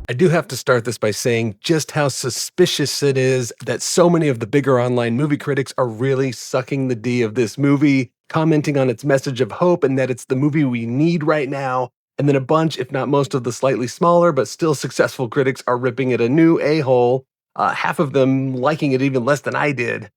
I do have to start this by saying just how suspicious it is that so many of the bigger online movie critics are really sucking the D of this movie, commenting on its message of hope and that it's the movie we need right now. And then a bunch, if not most of the slightly smaller but still successful critics are ripping it a new a-hole, half of them liking it even less than I did.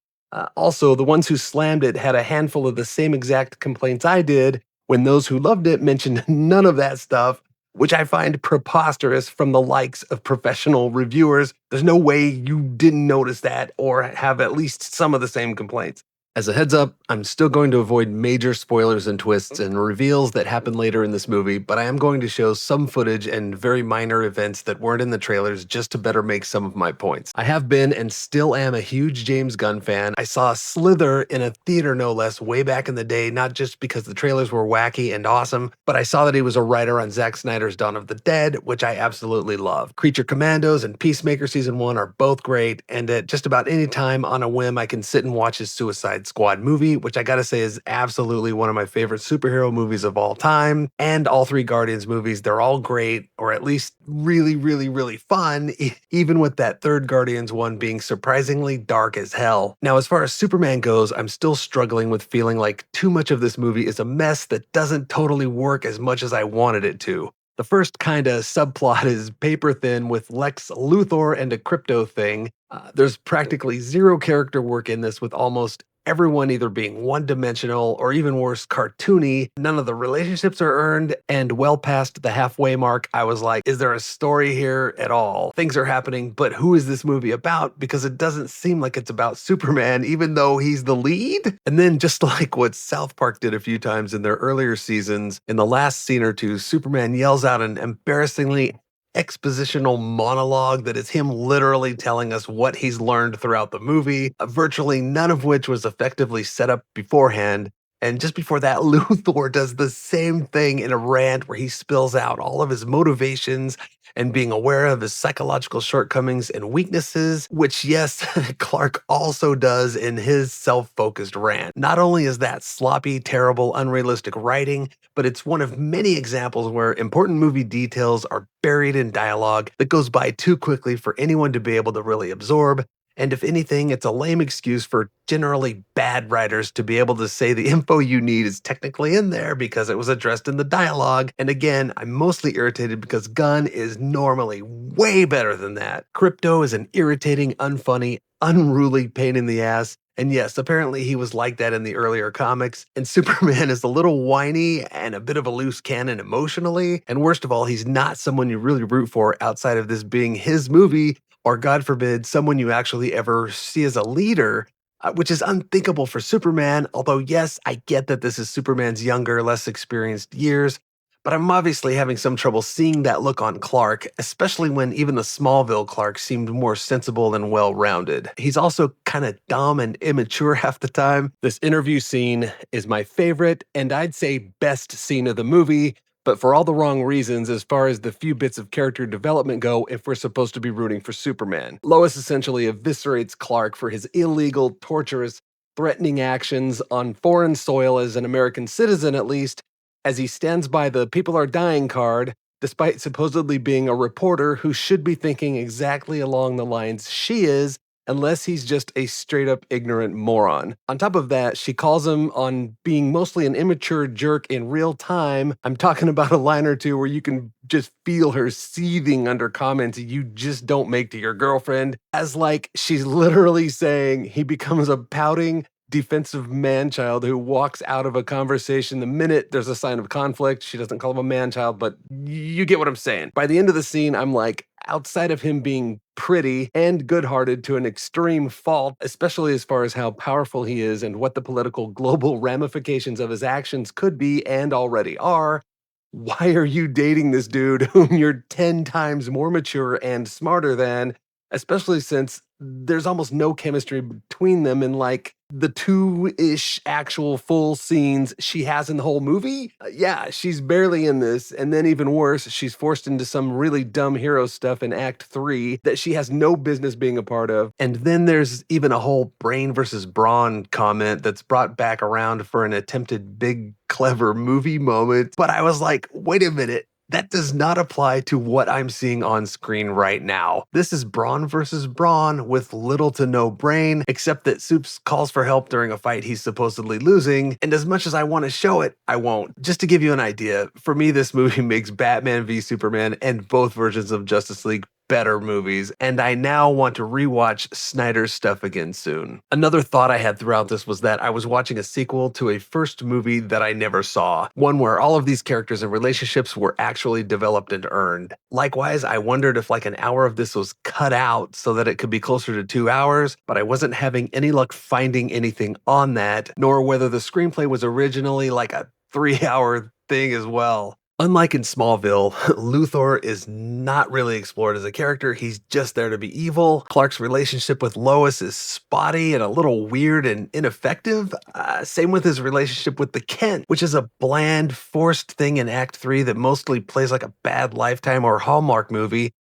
Also, the ones who slammed it had a handful of the same exact complaints I did, when those who loved it mentioned none of that stuff, which I find preposterous from the likes of professional reviewers. There's no way you didn't notice that or have at least some of the same complaints. As a heads up, I'm still going to avoid major spoilers and twists and reveals that happen later in this movie, but I am going to show some footage and very minor events that weren't in the trailers just to better make some of my points. I have been and still am a huge James Gunn fan. I saw Slither in a theater no less way back in the day, not just because the trailers were wacky and awesome, but I saw that he was a writer on Zack Snyder's Dawn of the Dead, which I absolutely love. Creature Commandos and Peacemaker Season 1 are both great, and at just about any time on a whim I can sit and watch his Suicide Squad movie, which I gotta say is absolutely one of my favorite superhero movies of all time. And all three Guardians movies, they're all great, or at least really, really, really fun, even with that third Guardians one being surprisingly dark as hell. Now, as far as Superman goes, I'm still struggling with feeling like too much of this movie is a mess that doesn't totally work as much as I wanted it to. The first kind of subplot is paper thin with Lex Luthor and a crypto thing. There's practically zero character work in this, with almost everyone either being one-dimensional or even worse, cartoony. None of the relationships are earned, and well past the halfway mark, I was like, is there a story here at all? Things are happening, but who is this movie about? Because it doesn't seem like it's about Superman, even though he's the lead. And then just like what South Park did a few times in their earlier seasons, in the last scene or two, Superman yells out an embarrassingly expositional monologue that is him literally telling us what he's learned throughout the movie, virtually none of which was effectively set up beforehand. And just before that, Luthor does the same thing in a rant where he spills out all of his motivations and being aware of his psychological shortcomings and weaknesses, which, yes, Clark also does in his self-focused rant. Not only is that sloppy, terrible, unrealistic writing, but it's one of many examples where important movie details are buried in dialogue that goes by too quickly for anyone to be able to really absorb. And if anything, it's a lame excuse for generally bad writers to be able to say the info you need is technically in there because it was addressed in the dialogue. And again, I'm mostly irritated because Gunn is normally way better than that. Crypto is an irritating, unfunny, unruly pain in the ass. And yes, apparently he was like that in the earlier comics. And Superman is a little whiny and a bit of a loose cannon emotionally. And worst of all, he's not someone you really root for outside of this being his movie, or God forbid, someone you actually ever see as a leader, which is unthinkable for Superman. Although, yes, I get that this is Superman's younger, less experienced years, but I'm obviously having some trouble seeing that look on Clark, especially when even the Smallville Clark seemed more sensible and well-rounded. He's also kind of dumb and immature half the time. This interview scene is my favorite, and I'd say best scene of the movie, but for all the wrong reasons as far as the few bits of character development go if we're supposed to be rooting for Superman. Lois essentially eviscerates Clark for his illegal, torturous, threatening actions on foreign soil as an American citizen at least, as he stands by the "people are dying" card, despite supposedly being a reporter who should be thinking exactly along the lines she is, unless he's just a straight-up ignorant moron. On top of that, she calls him on being mostly an immature jerk in real time. I'm talking about a line or two where you can just feel her seething under comments you just don't make to your girlfriend, as like she's literally saying he becomes a pouting, defensive man-child who walks out of a conversation the minute there's a sign of conflict. She doesn't call him a man-child, but you get what I'm saying. By the end of the scene, I'm like, outside of him being pretty and good-hearted to an extreme fault, especially as far as how powerful he is and what the political global ramifications of his actions could be and already are, why are you dating this dude whom you're 10 times more mature and smarter than, especially since there's almost no chemistry between them in like the two-ish actual full scenes she has in the whole movie? Yeah, she's barely in this, and then even worse, she's forced into some really dumb hero stuff in Act 3 that she has no business being a part of. And then there's even a whole brain versus brawn comment that's brought back around for an attempted big, clever movie moment. But I was like, wait a minute. That does not apply to what I'm seeing on screen right now. This is brawn versus brawn with little to no brain, except that Soups calls for help during a fight he's supposedly losing, and as much as I want to show it, I won't. Just to give you an idea, for me this movie makes Batman v Superman and both versions of Justice League better movies, and I now want to rewatch Snyder's stuff again soon. Another thought I had throughout this was that I was watching a sequel to a first movie that I never saw, one where all of these characters and relationships were actually developed and earned. Likewise, I wondered if like an hour of this was cut out so that it could be closer to 2 hours, but I wasn't having any luck finding anything on that, nor whether the screenplay was originally like a 3 hour thing as well. Unlike in Smallville, Luthor is not really explored as a character, he's just there to be evil. Clark's relationship with Lois is spotty and a little weird and ineffective. Same with his relationship with the Kent, which is a bland, forced thing in Act 3 that mostly plays like a bad Lifetime or Hallmark movie.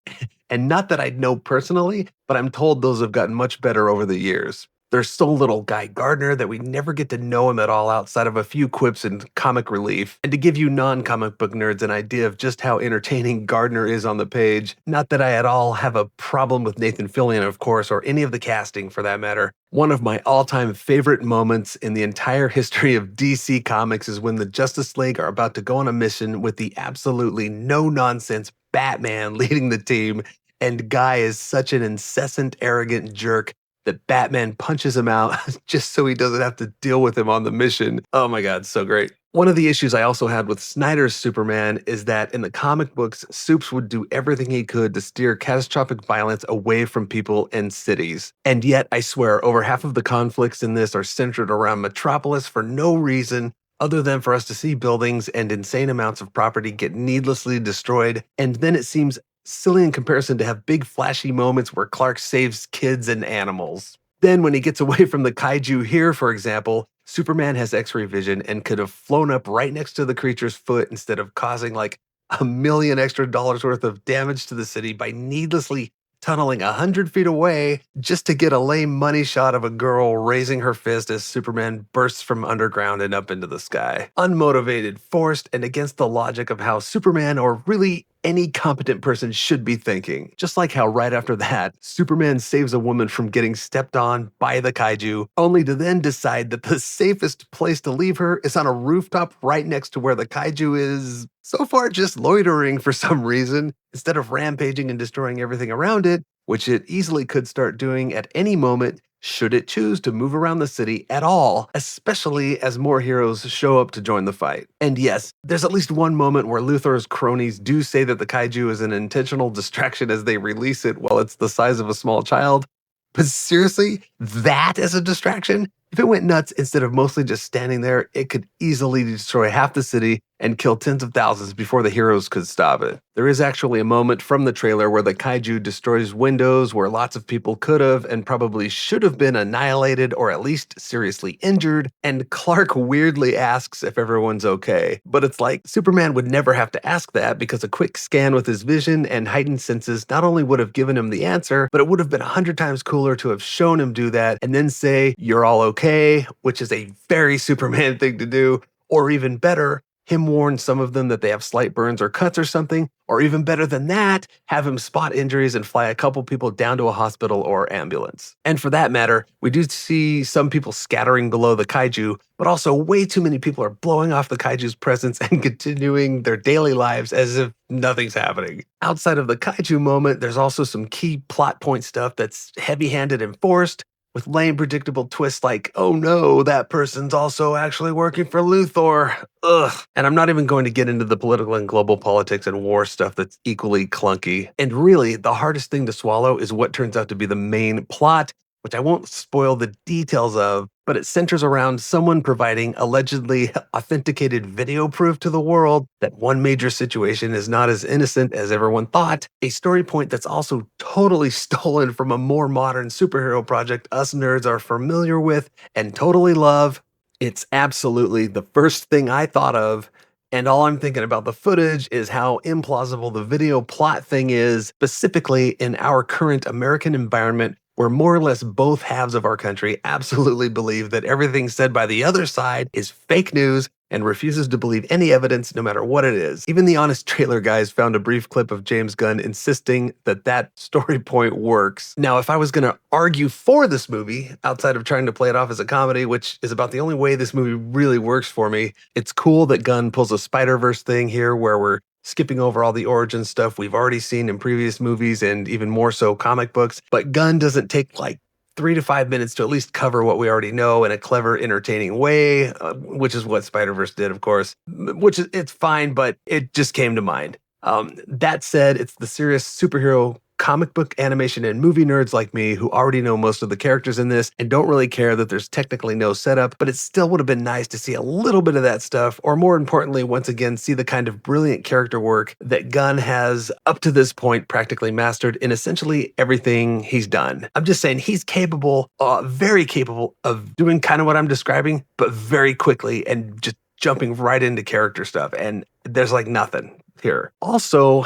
And not that I know personally, but I'm told those have gotten much better over the years. There's so little Guy Gardner that we never get to know him at all outside of a few quips and comic relief. And to give you non-comic book nerds an idea of just how entertaining Gardner is on the page, not that I at all have a problem with Nathan Fillion, of course, or any of the casting for that matter. One of my all-time favorite moments in the entire history of DC Comics is when the Justice League are about to go on a mission with the absolutely no-nonsense Batman leading the team, and Guy is such an incessant, arrogant jerk that Batman punches him out just so he doesn't have to deal with him on the mission. Oh my God, so great. One of the issues I also had with Snyder's Superman is that in the comic books, Supes would do everything he could to steer catastrophic violence away from people and cities. And yet, I swear, over half of the conflicts in this are centered around Metropolis for no reason other than for us to see buildings and insane amounts of property get needlessly destroyed. And then it seems silly in comparison to have big flashy moments where Clark saves kids and animals. Then when he gets away from the kaiju here, for example, Superman has X-ray vision and could have flown up right next to the creature's foot instead of causing like $1 million extra worth of damage to the city by needlessly tunneling 100 feet away just to get a lame money shot of a girl raising her fist as Superman bursts from underground and up into the sky. Unmotivated, forced, and against the logic of how Superman, or really any competent person, should be thinking. Just like how right after that, Superman saves a woman from getting stepped on by the kaiju, only to then decide that the safest place to leave her is on a rooftop right next to where the kaiju is so far just loitering for some reason, instead of rampaging and destroying everything around it, which it easily could start doing at any moment should it choose to move around the city at all, especially as more heroes show up to join the fight. And yes, there's at least one moment where Luthor's cronies do say that the kaiju is an intentional distraction as they release it while it's the size of a small child. But seriously, that as a distraction? If it went nuts instead of mostly just standing there, it could easily destroy half the city and kill tens of thousands before the heroes could stop it. There is actually a moment from the trailer where the kaiju destroys windows where lots of people could have and probably should have been annihilated or at least seriously injured, and Clark weirdly asks if everyone's okay. But it's like Superman would never have to ask that because a quick scan with his vision and heightened senses not only would have given him the answer, but it would have been 100 times cooler to have shown him do that and then say, "You're all okay," which is a very Superman thing to do, or even better, him warn some of them that they have slight burns or cuts or something, or even better than that, have him spot injuries and fly a couple people down to a hospital or ambulance. And for that matter, we do see some people scattering below the kaiju, but also way too many people are blowing off the kaiju's presence and continuing their daily lives as if nothing's happening. Outside of the kaiju moment, there's also some key plot point stuff that's heavy-handed and forced, with lame, predictable twists like, oh no, that person's also actually working for Luthor. Ugh. And I'm not even going to get into the political and global politics and war stuff that's equally clunky. And really, the hardest thing to swallow is what turns out to be the main plot, which I won't spoil the details of, but it centers around someone providing allegedly authenticated video proof to the world that one major situation is not as innocent as everyone thought, a story point that's also totally stolen from a more modern superhero project us nerds are familiar with and totally love. It's absolutely the first thing I thought of, and all I'm thinking about the footage is how implausible the video plot thing is, specifically in our current American environment where more or less both halves of our country absolutely believe that everything said by the other side is fake news and refuses to believe any evidence no matter what it is. Even the honest trailer guys found a brief clip of James Gunn insisting that that story point works. Now, if I was going to argue for this movie, outside of trying to play it off as a comedy, which is about the only way this movie really works for me, it's cool that Gunn pulls a Spider-Verse thing here where we're skipping over all the origin stuff we've already seen in previous movies and even more so comic books. But Gunn doesn't take like 3 to 5 minutes to at least cover what we already know in a clever, entertaining way, which is what Spider-Verse did, of course, which is, it's fine, but it just came to mind. That said, it's the serious superhero comic book animation and movie nerds like me who already know most of the characters in this and don't really care that there's technically no setup, but it still would have been nice to see a little bit of that stuff, or more importantly, once again, see the kind of brilliant character work that Gunn has up to this point practically mastered in essentially everything he's done. I'm just saying he's capable, very capable of doing kind of what I'm describing, but very quickly and just jumping right into character stuff. And there's like nothing here. Also,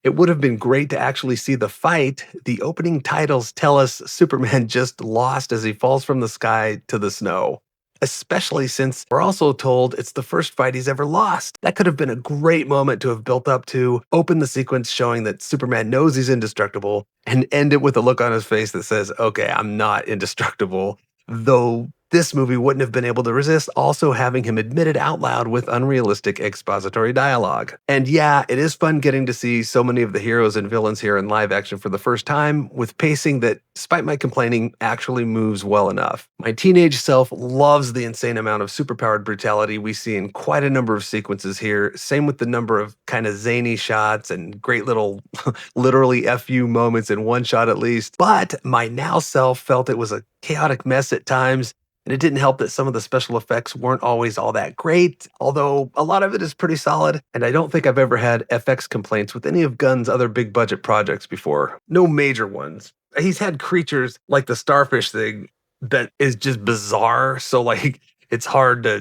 it would have been great to actually see the fight. The opening titles tell us Superman just lost as he falls from the sky to the snow, especially since we're also told it's the first fight he's ever lost. That could have been a great moment to have built up to, open the sequence showing that Superman knows he's indestructible, and end it with a look on his face that says, okay, I'm not indestructible. Though this movie wouldn't have been able to resist also having him admit it out loud with unrealistic expository dialogue. And yeah, it is fun getting to see so many of the heroes and villains here in live action for the first time, with pacing that, despite my complaining, actually moves well enough. My teenage self loves the insane amount of superpowered brutality we see in quite a number of sequences here, same with the number of kind of zany shots and great little literally FU moments in one shot at least. But my now self felt it was a chaotic mess at times, and it didn't help that some of the special effects weren't always all that great, although a lot of it is pretty solid, and I don't think I've ever had FX complaints with any of Gunn's other big budget projects before. No major ones. He's had creatures like the starfish thing that is just bizarre, so like it's hard to,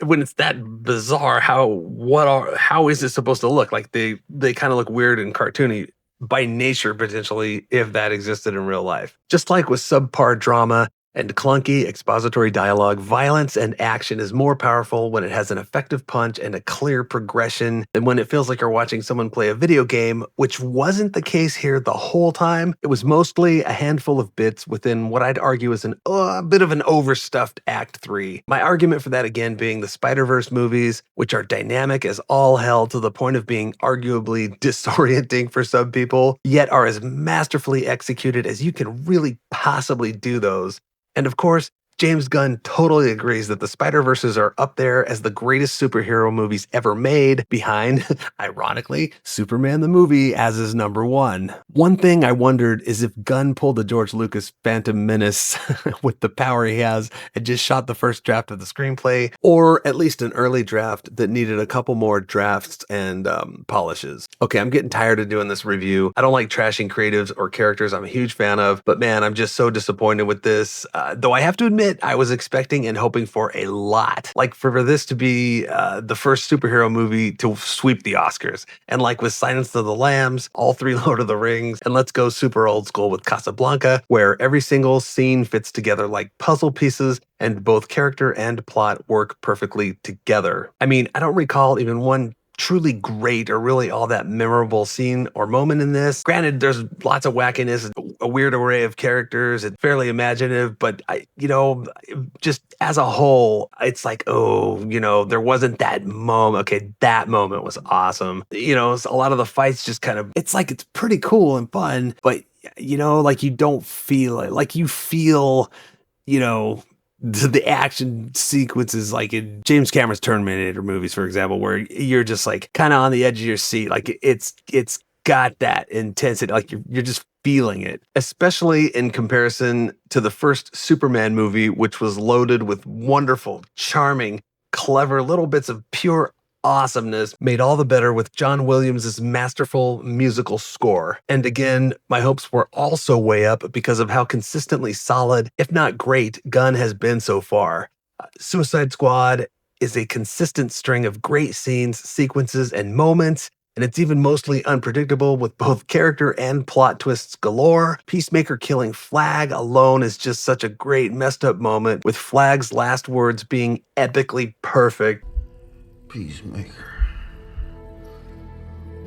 when it's that bizarre, how is it supposed to look? Like they kind of look weird and cartoony by nature, potentially, if that existed in real life. Just like with subpar drama and clunky expository dialogue, violence and action is more powerful when it has an effective punch and a clear progression than when it feels like you're watching someone play a video game, which wasn't the case here the whole time. It was mostly a handful of bits within what I'd argue is a bit of an overstuffed Act 3. My argument for that again being the Spider-Verse movies, which are dynamic as all hell to the point of being arguably disorienting for some people, yet are as masterfully executed as you can really possibly do those. And of course, James Gunn totally agrees that the Spider-Verses are up there as the greatest superhero movies ever made, behind, ironically, Superman the movie as his number one. One thing I wondered is if Gunn pulled the George Lucas Phantom Menace with the power he has and just shot the first draft of the screenplay, or at least an early draft that needed a couple more drafts and polishes. Okay, I'm getting tired of doing this review. I don't like trashing creatives or characters I'm a huge fan of, but man, I'm just so disappointed with this. Though I have to admit, I was expecting and hoping for a lot. Like for this to be the first superhero movie to sweep the Oscars. And like with Silence of the Lambs, all three Lord of the Rings, and let's go super old school with Casablanca, where every single scene fits together like puzzle pieces and both character and plot work perfectly together. I mean, I don't recall even one truly great or really all that memorable scene or moment in this. Granted, there's lots of wackiness, a weird array of characters, and fairly imaginative, but just as a whole, it's like, there wasn't that moment. Okay, that moment was awesome. A lot of the fights just kind of, it's like it's pretty cool and fun, but like you don't feel it. Like you feel, the action sequences like in James Cameron's Terminator movies, for example, where you're just like kind of on the edge of your seat. Like it's got that intensity, like you're just feeling it, especially in comparison to the first Superman movie, which was loaded with wonderful, charming, clever little bits of pure awesomeness, made all the better with John Williams' masterful musical score. And again, my hopes were also way up because of how consistently solid, if not great, Gunn has been so far. Suicide Squad is a consistent string of great scenes, sequences, and moments, And it's even mostly unpredictable with both character and plot twists galore. Peacemaker killing Flag alone is just such a great messed up moment, with Flag's last words being epically perfect. Peacemaker.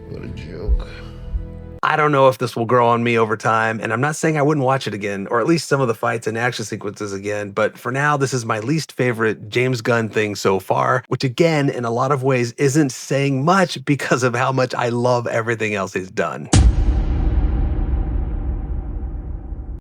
What a joke. I don't know if this will grow on me over time, and I'm not saying I wouldn't watch it again, or at least some of the fights and action sequences again, but for now, this is my least favorite James Gunn thing so far, which again, in a lot of ways, isn't saying much because of how much I love everything else he's done.